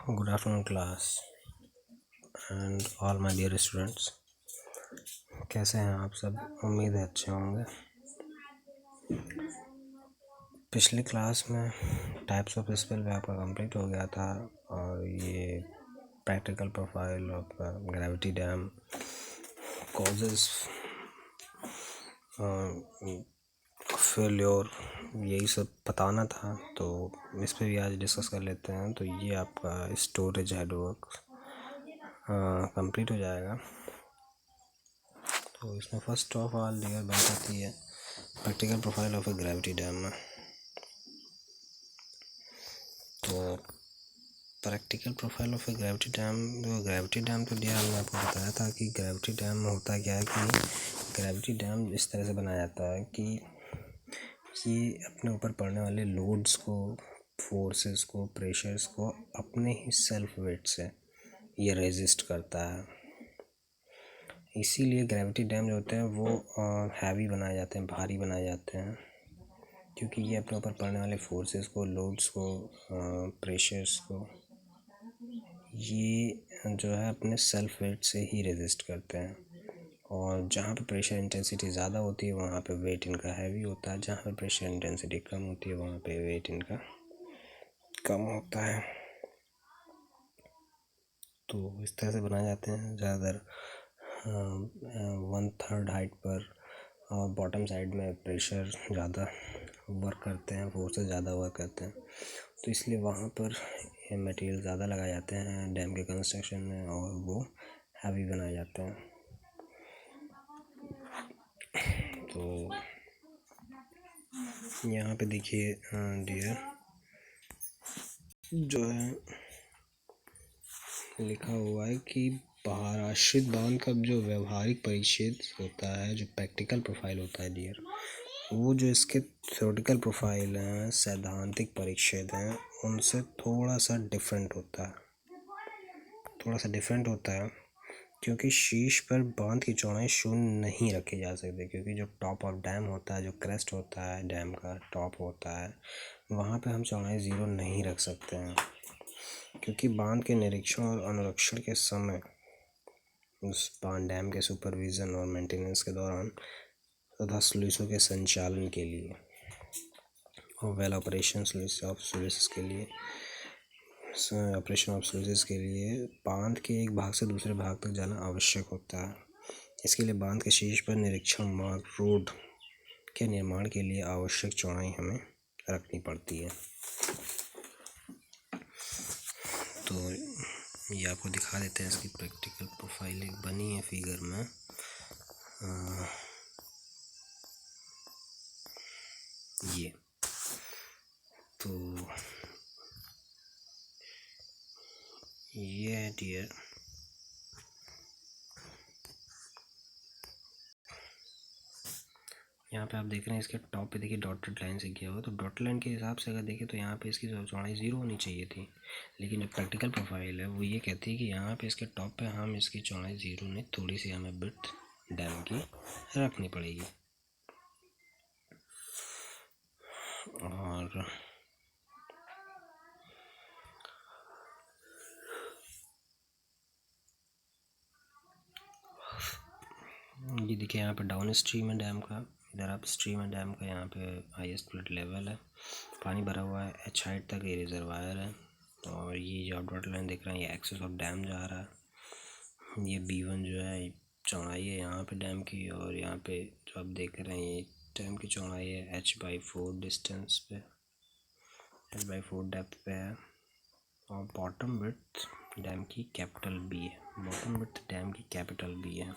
Good afternoon class and all my dear students. कैसे हैं आप सब? उम्मीद है अच्छे होंगे। पिछली क्लास में टाइप्स ऑफ स्पेल भी आपका कंप्लीट हो गया था और ये practical profile of gravity dam, causes, failure, यही सब बताना था, तो इस पे भी आज डिस्कस कर लेते हैं। तो ये आपका स्टोरेज हेड वर्क कंप्लीट हो जाएगा। तो इसमें फर्स्ट ऑफ ऑल डियर बात आती है practical profile of a gravity dam में। तो practical profile of a gravity dam तो डियर हमने आपको बताया था कि ग्रेविटी डैम में होता क्या है कि ग्रेविटी डैम इस तरह से बनाया जाता है कि ये अपने ऊपर पड़ने वाले लोड्स को, फोर्सेस को, प्रेशर्स को अपने ही सेल्फ वेट से ये रेजिस्ट करता है। इसीलिए ग्रेविटी डैम जो होते हैं वो हैवी बनाए जाते हैं, भारी बनाए जाते हैं, क्योंकि ये अपने ऊपर पड़ने वाले फोर्सेस को, लोड्स को, प्रेशर्स को ये जो है अपने सेल्फ वेट से ही रेजिस्ट करते हैं। और जहाँ पे प्रेशर इंटेंसिटी ज़्यादा होती है वहाँ पे वेट इनका हैवी होता है, जहाँ पे प्रेशर इंटेंसिटी कम होती है वहाँ पे वेट इनका कम होता है। तो इस तरह से बनाए जाते हैं। ज़्यादातर 1/3 हाइट पर और बॉटम साइड में प्रेशर ज़्यादा वर्क करते हैं, फोर्सेस ज़्यादा वर्क करते हैं, तो इसलिए वहाँ पर मटेरियल ज़्यादा लगाए जाते हैं डैम के कंस्ट्रक्शन में और वो हैवी बनाए जाते हैं। तो यहाँ पे देखिए डियर जो है लिखा हुआ है कि आश्रित बांध का जो व्यवहारिक परिच्छेद होता है, जो प्रैक्टिकल प्रोफाइल होता है डियर, वो जो इसके थ्योरेटिकल प्रोफाइल हैं, सैद्धांतिक परिच्छेद हैं, उनसे थोड़ा सा डिफरेंट होता है, क्योंकि शीर्ष पर बांध की चौड़ाई शून्य नहीं रखी जा सकती, क्योंकि जो टॉप ऑफ डैम होता है, जो क्रेस्ट होता है, डैम का टॉप होता है, वहाँ पे हम चौड़ाई 0 नहीं रख सकते हैं, क्योंकि बांध के निरीक्षण और अनुरक्षण के समय, उस बांध डैम के सुपरविज़न और मेंटेनेंस के दौरान तथा स्लूसों के संचालन के लिए और वेल ऑपरेशन ऑफ स्लूसेस के लिए बांध के एक भाग से दूसरे भाग तक जाना आवश्यक होता है। इसके लिए बांध के शीर्ष पर निरीक्षण मार्ग, रोड के निर्माण के लिए आवश्यक चौड़ाई हमें रखनी पड़ती है। तो ये आपको दिखा देते हैं, इसकी प्रैक्टिकल प्रोफाइल एक बनी है फिगर में। ये तो ये है डियर यहाँ पे आप देख रहे हैं, इसके टॉप पे देखिए डॉटेड लाइन से किया हुआ, तो डॉटेड लाइन के हिसाब से अगर देखें तो यहाँ पे इसकी चौड़ाई 0 होनी चाहिए थी, लेकिन जो प्रैक्टिकल प्रोफाइल है वो ये कहती है कि यहाँ पे इसके टॉप पे हम इसकी चौड़ाई 0 नहीं, थोड़ी सी हमें विड्थ डैम की रखनी पड़ेगी। और ये देखिए यहाँ पे डाउन स्ट्रीम है डैम का, इधर अप स्ट्रीम है डैम का, यहाँ पे हाईएस्ट फ्लड लेवल है, पानी भरा हुआ है, h हाइट तक ये रिजर्वायर है, और ये जो डॉट लाइन दिख रहा है ये एक्सेस ऑफ डैम जा रहा है। ये B1 जो है चौड़ाई है यहाँ पे डैम की, और यहाँ पे जो आप देख रहे हैं ये डैम की चौड़ाई है h/4 डिस्टेंस पे, h/4 डेप्थ पे है, और बॉटम विड्थ डैम की कैपिटल B है, बॉटम विड्थ डैम की कैपिटल B है।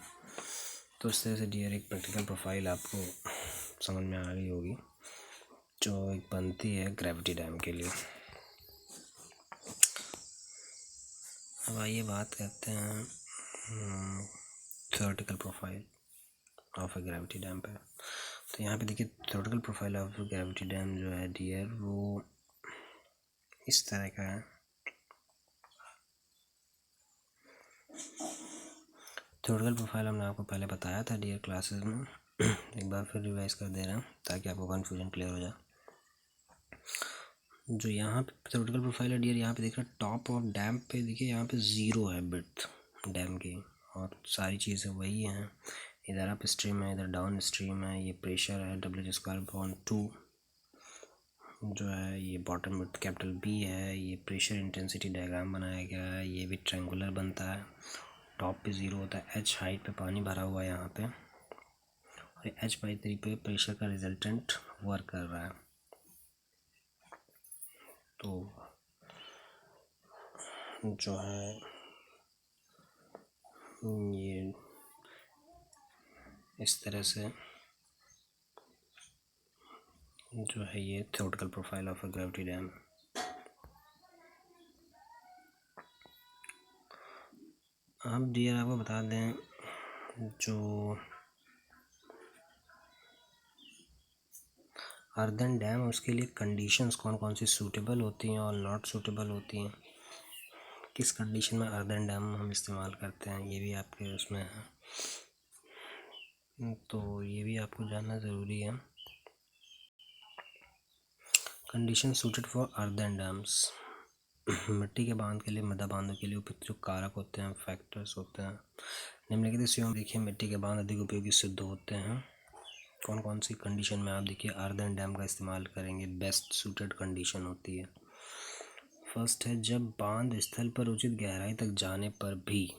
तो इस तरह से डियर एक प्रैक्टिकल प्रोफाइल आपको समझ में आ रही होगी जो एक बनती है ग्रेविटी डैम के लिए। अब आइए बात करते हैं theoretical profile of a gravity dam पे। तो यहाँ पे देखिए theoretical profile of gravity dam जो है डियर वो इस तरह का है। थ्योरेटिकल प्रोफाइल हमने आपको पहले बताया था डियर क्लासेस में, एक बार फिर रिवाइज कर दे रहे हैं ताकि आपको कन्फ्यूजन क्लियर हो जाए। जो यहाँ पे थ्योरेटिकल प्रोफाइल है डियर, यहाँ पे देख रहे टॉप ऑफ डैम पे देखिए यहाँ पे 0 है बिड्थ डैम की, और सारी चीज़ें वही हैं। इधर अप स्ट्रीम है, इधर डाउन स्ट्रीम है, ये प्रेशर है W²/2 जो है, ये बॉटम विड्थ कैपिटल B है, ये प्रेशर इंटेंसिटी डायग्राम बनाया गया है, ये भी ट्रायंगुलर बनता है। टॉप पे 0 होता है, H हाइट पे पानी भरा हुआ है यहाँ पे, और H/3 पे प्रेशर का रिजल्टेंट वर्क कर रहा है। तो जो है ये इस तरह से जो है ये theoretical profile of a gravity dam. अब डियर आपको बता दें, जो अर्दन डैम है उसके लिए कंडीशंस कौन कौन सी सूटेबल होती हैं और नॉट सूटेबल होती हैं, किस कंडीशन में अर्दन डैम हम इस्तेमाल करते हैं, ये भी आपके उसमें है, तो ये भी आपको जानना ज़रूरी है। Condition suited for earthen dams, मिट्टी के बांध के लिए, मृदा बांधों के लिए उपयुक्त जो कारक होते हैं, फैक्टर्स होते हैं, निम्नलिखित में देखिए मिट्टी के बांध अधिक उपयोगी सिद्ध होते हैं। कौन कौन सी कंडीशन में आप देखिए अर्दन डैम का इस्तेमाल करेंगे, बेस्ट सूटेड कंडीशन होती है। फर्स्ट है, जब बांध स्थल पर उचित गहराई तक जाने पर भी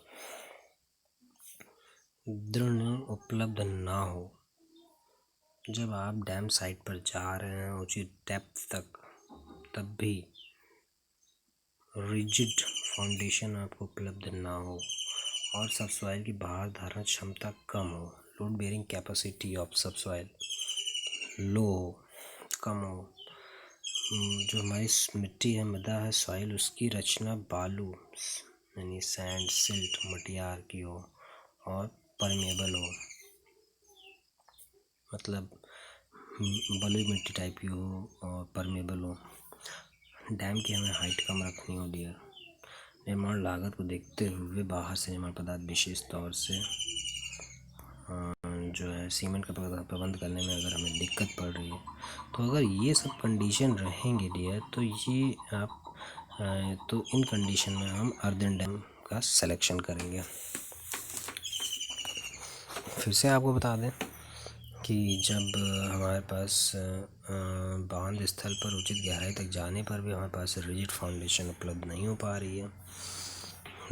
दृढ़ उपलब्ध ना हो। जब आप डैम साइट पर जा रहे हैं उचित डेप्थ तक, तब भी रिजिड फाउंडेशन आपको उपलब्ध ना हो, और सबसॉइल की भार धारण क्षमता कम हो, load bearing capacity of subsoil low हो, कम हो, जो हमारी मिट्टी है, मृदा है, सॉइल, उसकी रचना बालू यानी सैंड, सिल्ट, मटियार की हो, और परमेबल हो, मतलब बलुई मिट्टी टाइप की हो और परमेबल हो। डैम की हमें हाइट कम रखनी हो डियर। निर्माण लागत को देखते हुए बाहर से निर्माण पदार्थ, विशेष तौर से जो है सीमेंट का प्रबंध करने में अगर हमें दिक्कत पड़ रही है, तो अगर ये सब कंडीशन रहेंगे डियर, तो ये आप तो इन कंडीशन में हम अर्दन डैम का सिलेक्शन करेंगे। फिर से आपको बता दें कि जब हमारे पास बांध स्थल पर उचित गहराई तक जाने पर भी हमारे पास रिजिड फाउंडेशन उपलब्ध नहीं हो पा रही है,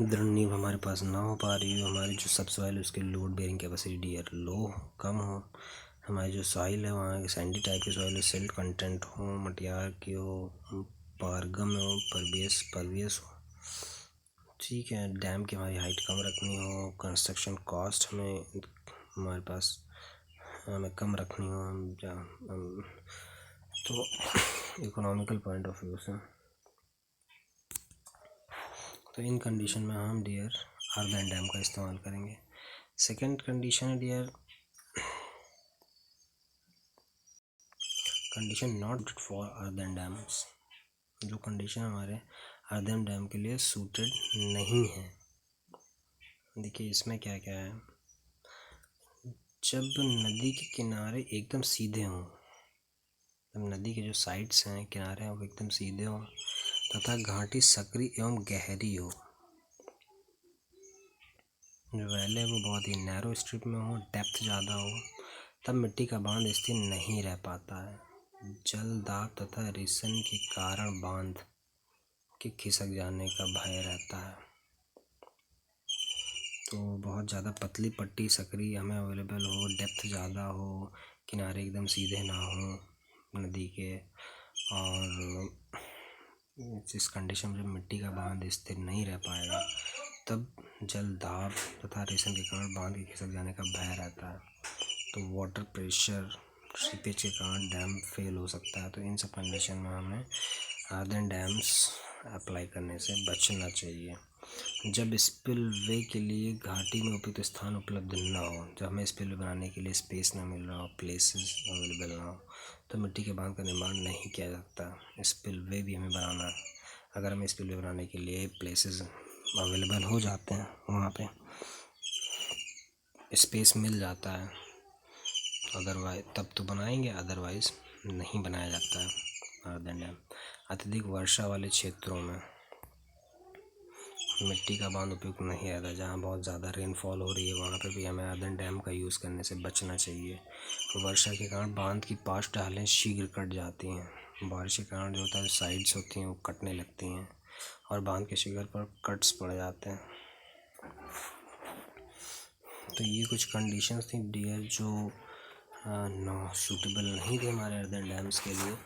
दृढ़ नींव हमारे पास ना हो पा रही हो, हमारी जो सब सॉइल है उसकी लोड बेयरिंग कैपेसिटी डियर लो कम हो, हमारी जो सॉइल है वहाँ की सैंडी टाइप की सॉइल है, सिल्ट कंटेंट हो, मटियार की हो, पारगम हो, परवियस हो, ठीक है। डैम की हमारी हाइट कम रखनी हो, कंस्ट्रक्शन कॉस्ट हमारे पास हमें कम रखनी हो, तो इकोनॉमिकल पॉइंट ऑफ व्यू से, तो इन कंडीशन में हम डियर अर्दन डैम का इस्तेमाल करेंगे। सेकंड कंडीशन है dear, condition not for earthen dams, जो कंडीशन हमारे अर्दन डैम के लिए सूटेड नहीं है। देखिए इसमें क्या क्या है, जब नदी के किनारे एकदम सीधे हों, जब नदी के जो साइड्स हैं, किनारे हैं, वो एकदम सीधे हों, तथा घाटी सकरी एवं गहरी हो, जो वैले वो बहुत ही नैरो स्ट्रिप में हो, डेप्थ ज़्यादा हो, तब मिट्टी का बांध स्थिर नहीं रह पाता है। जल दाब तथा रिसन के कारण बांध के खिसक जाने का भय रहता है। तो बहुत ज़्यादा पतली पट्टी सकरी हमें अवेलेबल हो, डेप्थ ज़्यादा हो, किनारे एकदम सीधे ना हो नदी के, और जिस कंडीशन में मिट्टी का बांध स्थिर नहीं रह पाएगा, तब जल दाब तथा रेशन के कारण बांध के खिसक जाने का भय रहता है। तो वाटर प्रेशर, सीपेज के कारण डैम फेल हो सकता है। तो इन सब कंडीशन में हमें अर्दन डैम्स अप्लाई करने से बचना चाहिए। जब स्पिलवे के लिए घाटी में उपयुक्त स्थान उपलब्ध ना हो, जब हमें स्पिलवे बनाने के लिए स्पेस ना मिल रहा हो, प्लेसेस अवेलेबल ना हो, तो मिट्टी के बांध का निर्माण नहीं किया जा सकता। स्पिलवे भी हमें बनाना है। अगर हमें स्पिलवे बनाने के लिए प्लेसेस अवेलेबल हो जाते हैं, वहाँ पे स्पेस मिल जाता है, अदरवाइज तब तो बनाएंगे, अदरवाइज़ नहीं बनाया जाता है अर्दन डैम। अत्यधिक वर्षा वाले क्षेत्रों में मिट्टी का बांध उपयुक्त नहीं रहता। जहाँ बहुत ज़्यादा रेनफॉल हो रही है वहाँ पर भी हमें अर्दन डैम का यूज़ करने से बचना चाहिए। वर्षा के कारण बांध की पार्श्व ढालें शीघ्र कट जाती हैं। बारिश के कारण जो होता है साइड्स होती हैं वो कटने लगती हैं और बांध के शिखर पर कट्स पड़ जाते हैं। तो ये कुछ कंडीशंस थी डियर जो नो सूटेबल नहीं थे हमारे अर्दन डैम्स के लिए।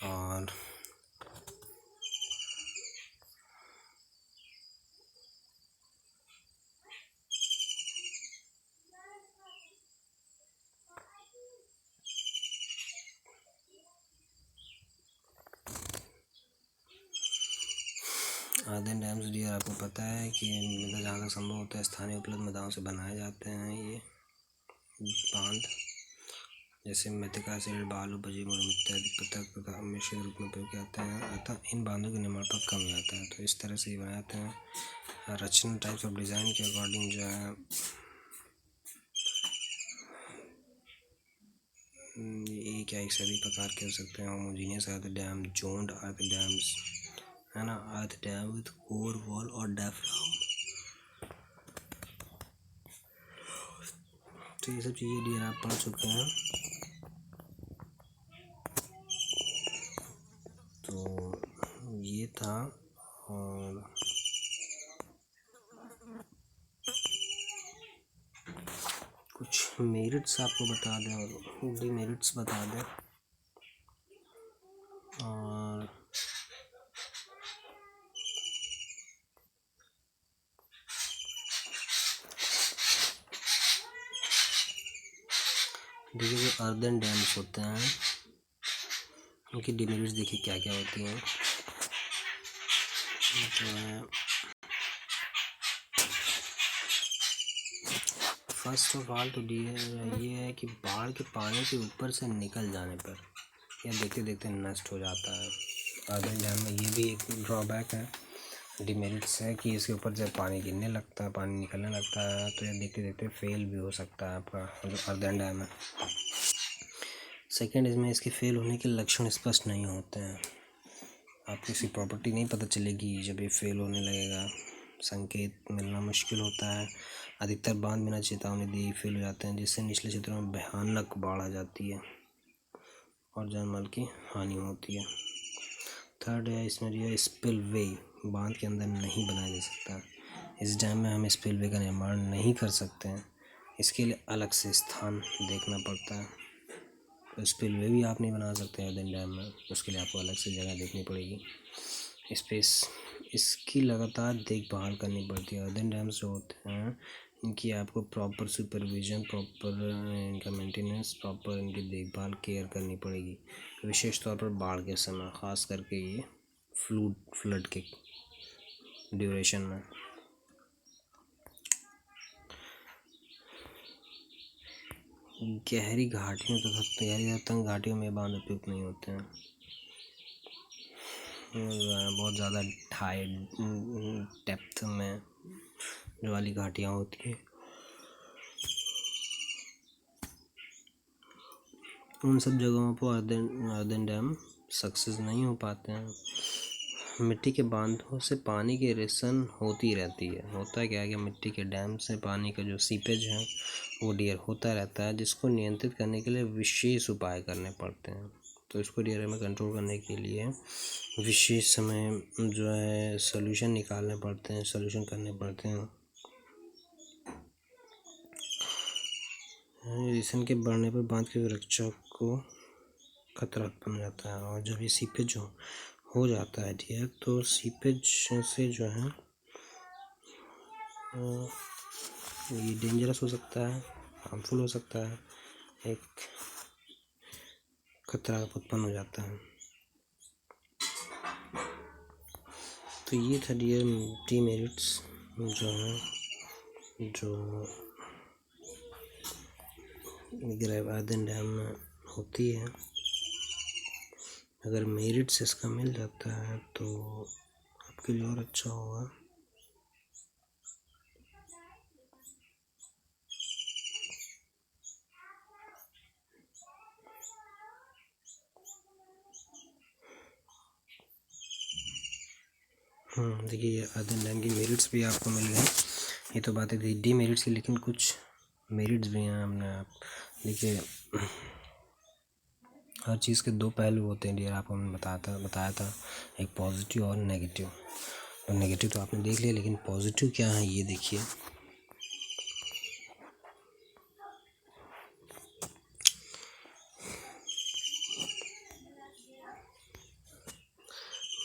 और अर्दन डैम्स डियर आपको पता है कि मतलब जहाँ तक संभव होता है स्थानीय उपलब्ध मदाओं से बनाए जाते हैं ये बांध, जैसे मृत्तिका से बालू बजी मुरम इत्यादि पृथक तथा मिश्रित रूप में उपयोग किए जाते हैं। अतः इन बांधों के निर्माण पर कम जाता है। तो इस तरह से ये बनाए जाते हैं। रचना टाइप्स ऑफ डिज़ाइन के अकॉर्डिंग जो है ये क्या एक सभी प्रकार के हो सकते हैं। होमोजीनियस अर्थ डैम, जोन्ड अर्थ डैम्स है ना, अर्थ डैम विद कोर वॉल और डायफ्राम। तो ये सब चीज़ें डियर आप पढ़ चुके हैं। तो ये था। और कुछ मेरिट्स आपको बता दें और डिमेरिट्स बता दें। और देखिए जो अर्दन डैम्स होते हैं उनकी डिमेरिट्स देखिए क्या क्या होती हैं। तो फर्स्ट ऑफ ऑल तो ये है कि बाढ़ के पानी के ऊपर से निकल जाने पर यह देखते देखते नष्ट हो जाता है। अर्दन डैम में ये भी एक ड्रॉबैक है, डिमेरिट्स है कि इसके ऊपर जब पानी गिरने लगता है, पानी निकलने लगता है तो यह देखते देखते फेल भी हो सकता है आपका जो अर्दन डैम है। सेकेंड, इसमें इसके फेल होने के लक्षण स्पष्ट नहीं होते हैं। आपको इसकी प्रॉपर्टी नहीं पता चलेगी जब ये फेल होने लगेगा, संकेत मिलना मुश्किल होता है। अधिकतर बांध बिना चेतावनी दिए फेल हो जाते हैं, जिससे निचले क्षेत्रों में भयानक बाढ़ आ जाती है और जानमाल की हानि होती है। थर्ड है इसमें जो है स्पिल वे बांध के अंदर नहीं बनाया जा सकता। इस डैम में हम स्पिल वे का निर्माण नहीं कर सकते हैं, इसके लिए अलग से स्थान देखना पड़ता है। तो स्पिल वे भी आप नहीं बना सकते अर्दन डैम में, उसके लिए आपको अलग से जगह देखनी पड़ेगी, स्पेस। इसकी लगातार देखभाल करनी पड़ती है। अर्दन डैम्स जो होते हैं इनकी आपको प्रॉपर सुपरविज़न, प्रॉपर इनका मेंटेनेंस, प्रॉपर इनकी देखभाल केयर करनी पड़ेगी, विशेष तौर पर बाढ़ के समय, ख़ास करके ये फ्लड के ड्यूरेशन में। गहरी घाटियों तथा गहरी या तंग घाटियों में बांध उपयुक्त नहीं होते हैं। बहुत ज़्यादा हाई डेप्थ में जो वाली घाटियाँ होती हैं उन सब जगहों पर अर्दन डैम सक्सेस नहीं हो पाते हैं। मिट्टी के बांधों से पानी की रिसन होती रहती है। होता है क्या है कि मिट्टी के डैम से पानी का जो सीपेज है वो डियर होता रहता है, जिसको नियंत्रित करने के लिए विशेष उपाय करने पड़ते हैं। तो इसको डियर में कंट्रोल करने के लिए विशेष समय जो है सोल्यूशन निकालने पड़ते हैं, सोल्यूशन करने पड़ते हैं। रिसन के बढ़ने पर बांध की सुरक्षा को खतरा उत्पन्न हो जाता है। और जब ये सीपेज हो जाता है डियर, तो सीपेज से जो है ये डेंजरस हो सकता है, हार्मफुल हो सकता है, एक खतरा उत्पन्न हो जाता है। तो ये था डियर डिमेरिट्स जो है जो अर्दन डैम में होती है। अगर मेरिट्स इसका मिल जाता है तो आपके लिए और अच्छा होगा। देखिए ये अर्दन डैम की मेरिट्स भी आपको मिल गए। ये तो बातें थी डीमेरिट्स की, लेकिन कुछ मेरिट्स भी हैं। हमने आप देखिए हर चीज़ के दो पहलू होते हैं डियर, आपको हमने बताया था एक पॉजिटिव और नेगेटिव। तो नेगेटिव तो आपने देख लिया, लेकिन पॉजिटिव क्या है ये देखिए।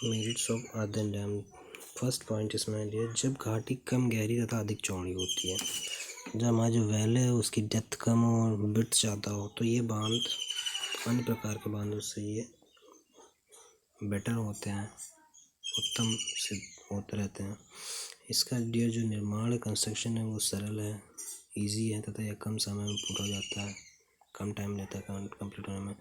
Merits of earthen dam. First point इसमें डियर, जब घाटी कम गहरी तथा अधिक चौड़ी होती है, जब हमारा जो वेल है उसकी डेप्थ कम हो और विड्थ ज़्यादा हो, तो ये बांध अन्य प्रकार के बांधों से ये बेटर होते हैं, उत्तम सिद्ध होते रहते हैं। इसका डियर जो निर्माण कंस्ट्रक्शन है वो सरल है, इजी है तथा यह कम समय में पूरा हो जाता है, कम टाइम लेता है कंप्लीट होने में।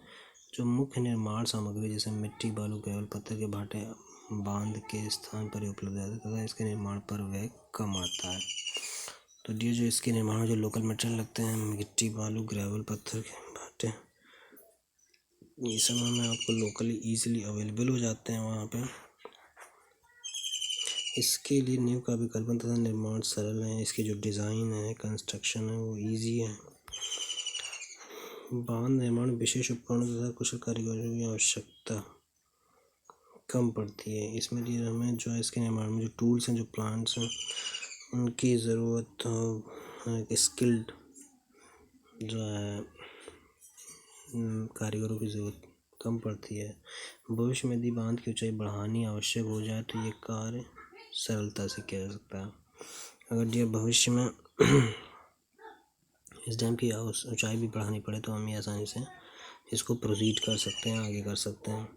जो मुख्य निर्माण सामग्री जैसे मिट्टी, बालू, केवल पत्थर के भाटे बांध के स्थान पर ही उपलब्ध है तथा इसके निर्माण पर व्यय कम आता है। तो डियर जो इसके निर्माण में जो लोकल मटेरियल लगते हैं, मिट्टी, बालू, ग्रेवल, पत्थर के भाटे, ये सब हमें आपको लोकली ईजिली अवेलेबल हो जाते हैं वहाँ पे। इसके लिए नींव का विकल्पन तथा निर्माण सरल है। इसकी जो डिज़ाइन है, कंस्ट्रक्शन है वो इजी है। बांध निर्माण विशेष उपकरणों तथा कुशल कारीगरों की आवश्यकता कम पड़ती है। इसमें लिए हमें जो है इसके निर्माण में जो टूल्स हैं, जो प्लांट्स हैं, उनकी ज़रूरत स्किल्ड जो है कारीगरों की ज़रूरत कम पड़ती है। भविष्य में यदि बांध की ऊंचाई बढ़ानी आवश्यक हो जाए तो ये कार्य सरलता से किया जा सकता है। अगर ये भविष्य में इस डैम की ऊंचाई भी बढ़ानी पड़े तो हम ये आसानी से इसको प्रोसीड कर सकते हैं, आगे कर सकते हैं।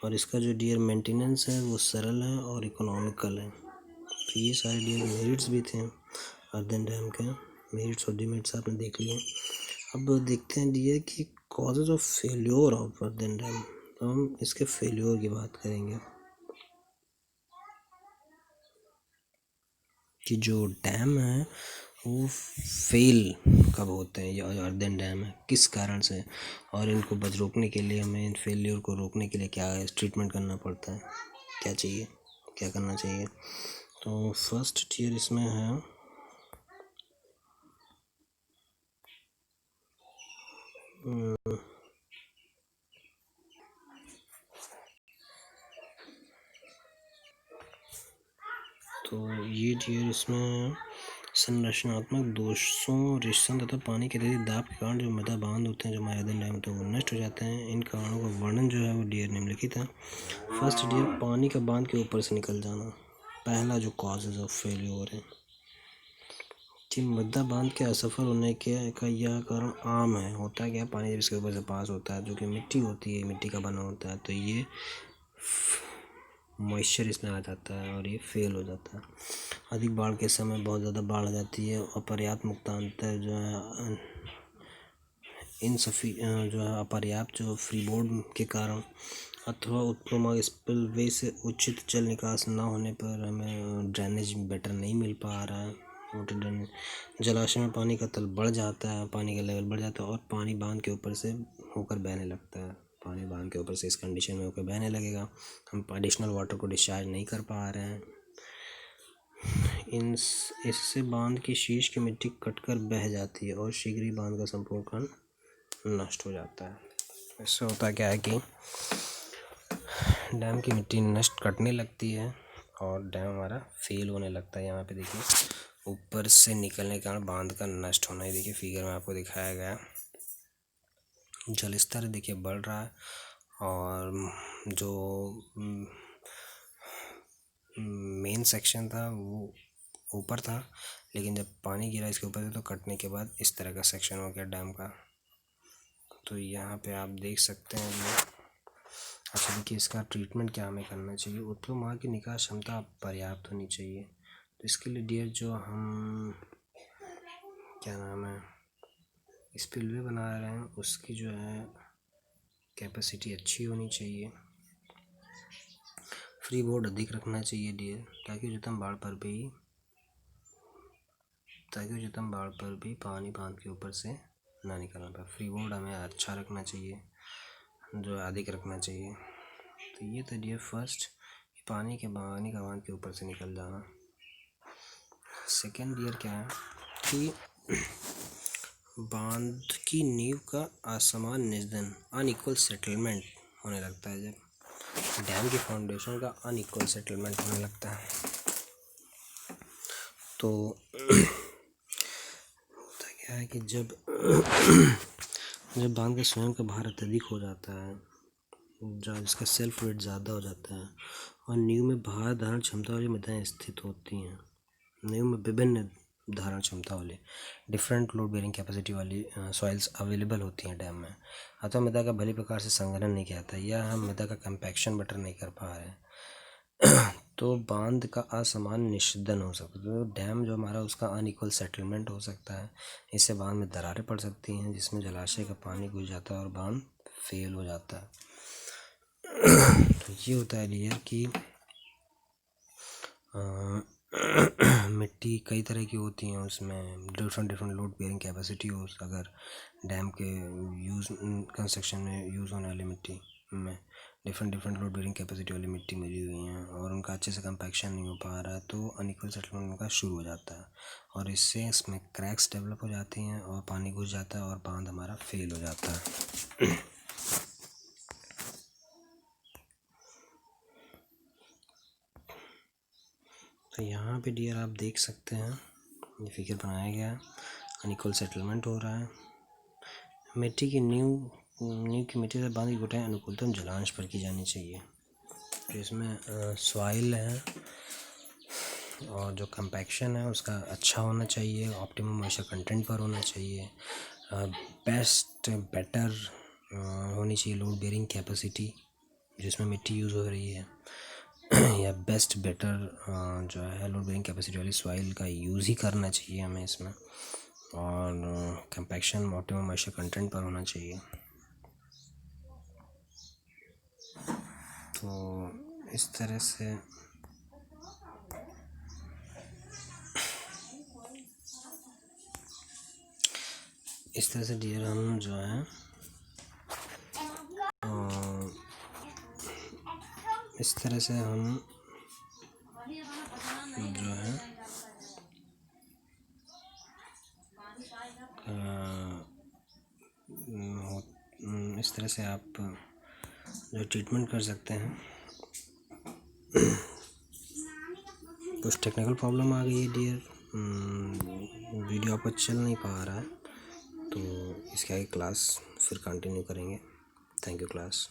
और इसका जो डियर मेंटेनेंस है वो सरल है और इकोनॉमिकल है। तो ये सारे डियर मेरिट्स भी थे अर्दन डैम के। मेरिट्स और डिमेरिट्स आपने देख लिए। अब देखते हैं डियर कि causes of failure of earthen dam. तो हम इसके फेल्योर की बात करेंगे कि जो डैम है वो फेल कब होते हैं, या अर्दन डैम है किस कारण से, और इनको रोकने के लिए हमें इन फेलियर को रोकने के लिए क्या ट्रीटमेंट करना पड़ता है, क्या चाहिए, क्या करना चाहिए। तो फर्स्ट टियर इसमें है तो ये टियर इसमें संरचनात्मक दोषों, रिश्तों तथा पानी के अत्यधिक दाब के कारण जो मदा बांध होते हैं जो हमारे अर्दन डैम होते हैं वो नष्ट हो जाते हैं। इन कारणों का वर्णन जो है वो डियर निम्नलिखित है। फर्स्ट डियर पानी का बांध के ऊपर से निकल जाना, पहला जो कॉजेज ऑफ फेल्योर है कि मद्दा बांध के असफल होने के का यह कारण आम है। होता क्या, पानी जब इसके ऊपर से पास होता है जो कि मिट्टी होती है, मिट्टी का बना होता है, तो ये मॉइस्चर इसमें आ जाता है और ये फेल हो जाता है। अधिक बाढ़ के समय बहुत ज़्यादा बाढ़ आ जाती है, अपर्याप्त मुक्तांतर जो है जो है अपर्याप्त जो फ्रीबोर्ड के कारण अथवा उत्प्लवमा स्पिलवे से उचित जल निकास न होने पर हमें ड्रेनेज बेटर नहीं मिल पा रहा है। वाटर ड्रेनेज, जलाशय में पानी का तल बढ़ जाता है, पानी का लेवल बढ़ जाता है और पानी बांध के ऊपर से होकर बहने लगता है। पानी बांध के ऊपर से इस कंडीशन में होकर बहने लगेगा, हम एडिशनल वाटर को डिस्चार्ज नहीं कर पा रहे हैं। इससे बांध की शीश की मिट्टी कटकर बह जाती है और शीघ्र ही बांध का संपूर्ण खंड नष्ट हो जाता है। इससे होता क्या है कि डैम की मिट्टी नष्ट कटने लगती है और डैम हमारा फेल होने लगता है। यहाँ पे देखिए ऊपर से निकलने के कारण बांध का नष्ट होना है। देखिए फिगर में आपको दिखाया गया, जल स्तर देखिए बढ़ रहा है और जो मेन सेक्शन था वो ऊपर था, लेकिन जब पानी गिरा इसके ऊपर से तो कटने के बाद इस तरह का सेक्शन हो गया डैम का। तो यहाँ पे आप देख सकते हैं ये। अच्छा देखिए इसका ट्रीटमेंट क्या हमें करना चाहिए। उत्प्लवमा की निकास क्षमता पर्याप्त होनी चाहिए। तो इसके लिए डियर जो हम क्या नाम है स्पिलवे बना रहे हैं उसकी जो है कैपेसिटी अच्छी होनी चाहिए। फ्री बोर्ड अधिक रखना चाहिए डियर, ताकि उच्चतम बाढ़ पर भी पानी बांध के ऊपर से ना निकलना पाए। फ्री बोर्ड हमें अच्छा रखना चाहिए, जो अधिक रखना चाहिए। तो ये था डियर फर्स्ट पानी का बांध के ऊपर से निकल जाना। सेकेंड डियर क्या है कि बांध की नींव का असमान निधन, अनइक्वल सेटलमेंट होने लगता है। जब डैम की फाउंडेशन का अनइक्वल सेटलमेंट होने लगता है तो होता क्या है कि जब बांध का स्वयं का भार अत्यधिक हो जाता है, जिसका सेल्फ वेट ज़्यादा हो जाता है और नींव में भार धारण क्षमता वाली मृदाएं स्थित होती हैं। नींव में विभिन्न धारण क्षमता वाले डिफरेंट लोड बेरिंग कैपेसिटी वाली सॉइल्स अवेलेबल होती हैं डैम में, अतः मृदा का भली प्रकार से संघनन नहीं किया जाता या हम मृदा का कंपैक्शन बेटर नहीं कर पा रहे हैं तो बांध का असमान निषेधन हो सकता है। तो डैम जो हमारा उसका अनइक्वल सेटलमेंट हो सकता है, इससे बांध में दरारें पड़ सकती हैं जिसमें जलाशय का पानी घुस जाता है और बांध फेल हो जाता है। तो ये होता है डियर कि मिट्टी कई तरह की होती हैं, उसमें डिफरेंट लोड बेयरिंग कैपेसिटी हो। अगर डैम के कंस्ट्रक्शन में यूज़ होने वाली मिट्टी में डिफरेंट लोड बेयरिंग कैपेसिटी वाली मिट्टी मिली हुई हैं और उनका अच्छे से कंपैक्शन नहीं हो पा रहा है तो अनइक्वल सेटलमेंट उनका शुरू हो जाता है और इससे इसमें क्रैक्स डेवलप हो जाती हैं और पानी घुस जाता है और बांध हमारा फेल हो जाता है। तो यहाँ पे डियर आप देख सकते हैं ये फिगर बनाया गया है, अनइक्वल सेटलमेंट हो रहा है। मिट्टी की नींव की मिट्टी से बांध की गुटाएं अनुकूलतम जलांश पर की जानी चाहिए। तो इसमें सॉइल है और जो कंपैक्शन है उसका अच्छा होना चाहिए, ऑप्टिमम मॉइस्चर कंटेंट पर होना चाहिए, बेटर होनी चाहिए लोड बेयरिंग कैपेसिटी जिसमें मिट्टी यूज़ हो रही है या बेटर जो है लोड बेयरिंग कैपेसिटी वाली सॉइल का यूज़ ही करना चाहिए हमें इसमें, और कंपैक्शन ऑप्टिमम मॉइस्चर कंटेंट पर होना चाहिए। तो इस तरह से डियर हम जो है इस तरह से हम जो है इस तरह से आप जो ट्रीटमेंट कर सकते हैं। कुछ टेक्निकल प्रॉब्लम आ गई है डियर, वीडियो आपका चल नहीं पा रहा है तो इसके आगे क्लास फिर कंटिन्यू करेंगे। Thank you class.